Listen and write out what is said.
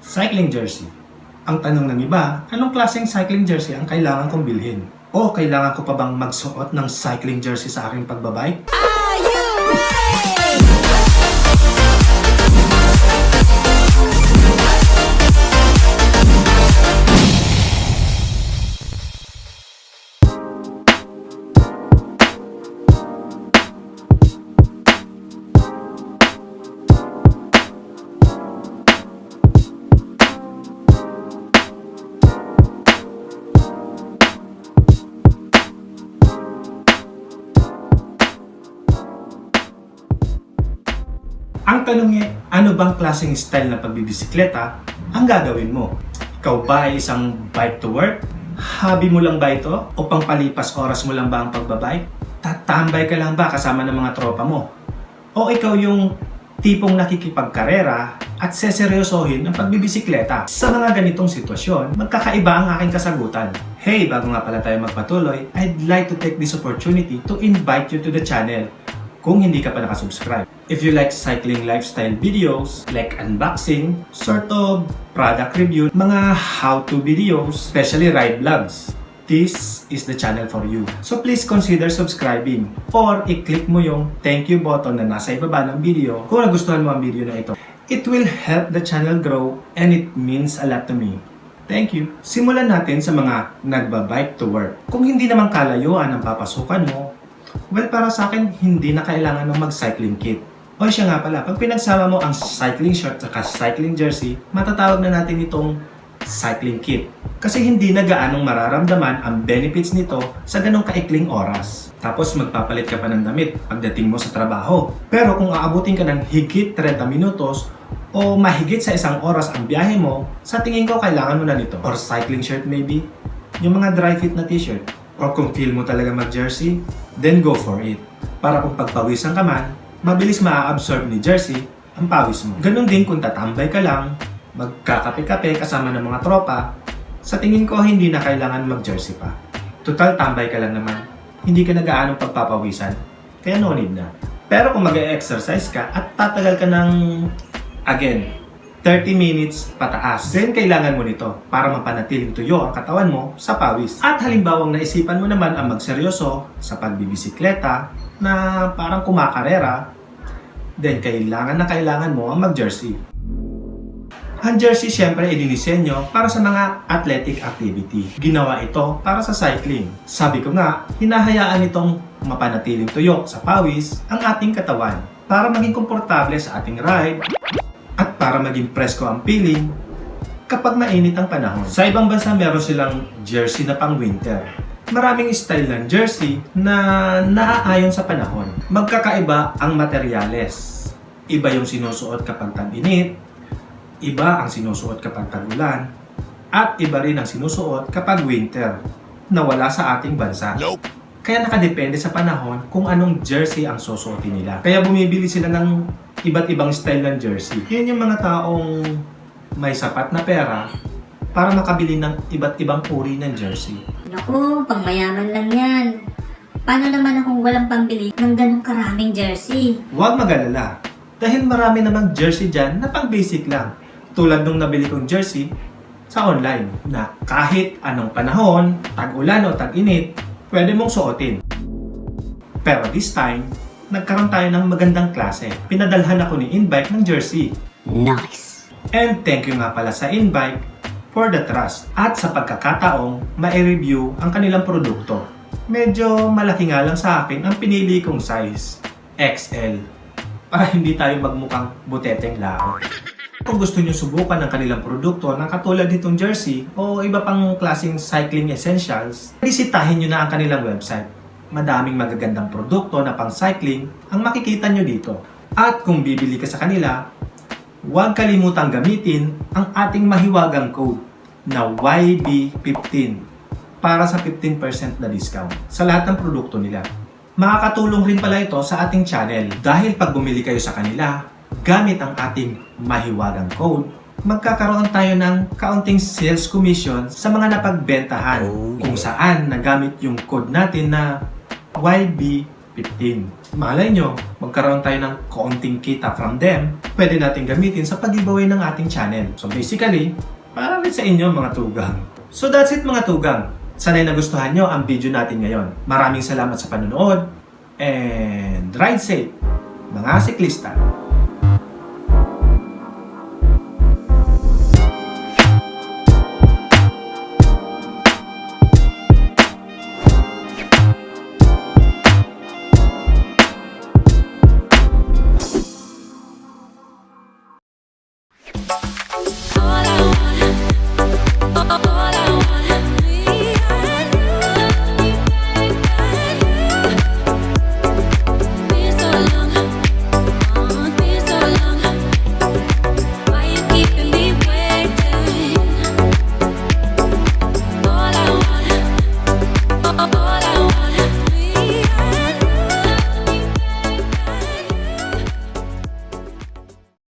Cycling jersey. Ang tanong ng iba, anong klaseng cycling jersey ang kailangan kong bilhin? O kailangan ko pa bang magsuot ng cycling jersey sa aking pagbabike? Are you ready? Ang tanong ay, ano bang klaseng style na pagbibisikleta ang gagawin mo? Ikaw ba ay isang bike to work? Hobby mo lang ba ito? O pangpalipas oras mo lang ba ang pagbabike? Tatambay ka lang ba kasama ng mga tropa mo? O ikaw yung tipong nakikipagkarera at seseryosohin ang pagbibisikleta? Sa mga ganitong sitwasyon, magkakaiba ang aking kasagutan. Hey, bago nga pala tayo magpatuloy, I'd like to take this opportunity to invite you to the channel kung hindi ka pa nakasubscribe. If you like cycling lifestyle videos, like unboxing, sort of product review, mga how-to videos, especially ride vlogs, this is the channel for you. So please consider subscribing or i-click mo yung thank you button na nasa ibaba ng video kung nagustuhan mo ang video na ito. It will help the channel grow and it means a lot to me. Thank you. Simulan natin sa mga nagbabike to work. Kung hindi naman kalayuan ang papasukan mo, well, para sa akin, hindi na kailangan ng mag-cycling kit. O siya nga pala, pag pinagsama mo ang cycling shirt at cycling jersey, matatawag na natin itong cycling kit. Kasi hindi na gaanong mararamdaman ang benefits nito sa ganong kaikling oras. Tapos magpapalit ka pa ng damit pagdating mo sa trabaho. Pero kung aabutin ka ng higit 30 minutos o mahigit sa isang oras ang biyahe mo, sa tingin ko kailangan mo na nito. Or cycling shirt maybe, yung mga dry fit na t-shirt. O kung feel mo talaga mag-jersey, then go for it. Para kung pagpawisan ka man, mabilis maa-absorb ni jersey ang pawis mo. Ganon din kung tatambay ka lang, magkakape-kape kasama ng mga tropa, sa tingin ko hindi na kailangan mag-jersey pa. Total tambay ka lang naman, hindi ka na gaanong pagpapawisan, kaya no need na. Pero kung mag-e-exercise ka at tatagal ka ng, again, 30 minutes pataas. Then kailangan mo nito para mapanatiling tuyo ang katawan mo sa pawis. At halimbawang naisipan mo naman ang magseryoso sa pagbibisikleta na parang kumakarera, then kailangan mo ang mag-jersey. Ang jersey syempre ay dinisenyo para sa mga athletic activity. Ginawa ito para sa cycling. Sabi ko nga, hinahayaan itong mapanatiling tuyo sa pawis ang ating katawan para maging komportable sa ating ride at para maging presko ang feeling kapag mainit ang panahon. Sa ibang bansa meron silang jersey na pang winter. Maraming style ng jersey na naaayon sa panahon. Magkakaiba ang materyales. Iba yung sinusuot kapag tag-init, iba ang sinusuot kapag tag-ulan, at iba rin ang sinusuot kapag winter na wala sa ating bansa. Kaya nakadepende sa panahon kung anong jersey ang susuotin nila. Kaya bumibili sila ng iba't ibang style ng jersey. Yun yung mga taong may sapat na pera para makabili ng iba't ibang uri ng jersey. Naku, pangmayaman lang yan. Paano naman akong walang pambili ng ganong karaming jersey? Huwag mag-alala. Dahil marami namang jersey dyan na pang basic lang. Tulad nung nabili kong jersey sa online na kahit anong panahon, tag-ulan o tag-init, pwede mong suotin. Pero this time, nagkaroon tayo ng magandang klase. Pinadalhan ako ni InBike ng jersey. Nice! And thank you nga pala sa InBike for the trust at sa pagkakataong ma-review ang kanilang produkto. Medyo malaki nga lang sa akin ang pinili kong size, XL, para hindi tayo magmukhang buteteng lao. Kung gusto nyo subukan ang kanilang produkto na katulad nitong jersey o iba pang klaseng cycling essentials, bisitahin nyo na ang kanilang website. Madaming magagandang produkto na pang cycling ang makikita nyo dito. At kung bibili ka sa kanila, huwag kalimutang gamitin ang ating mahiwagang code na YB15 para sa 15% na discount sa lahat ng produkto nila. Makakatulong rin pala ito sa ating channel dahil pag bumili kayo sa kanila, gamit ang ating mahiwagang code, magkakaroon tayo ng kaunting sales commission sa mga napagbentahan kung saan nagamit yung code natin na YB 15. Malay nyo, magkaroon tayo ng kaunting kita from them, pwede natin gamitin sa pag-giveaway ng ating channel. So basically, para rin sa inyo mga tugang. So that's it mga tugang. Sana'y nagustuhan nyo ang video natin ngayon. Maraming salamat sa panonood and ride safe mga siklista.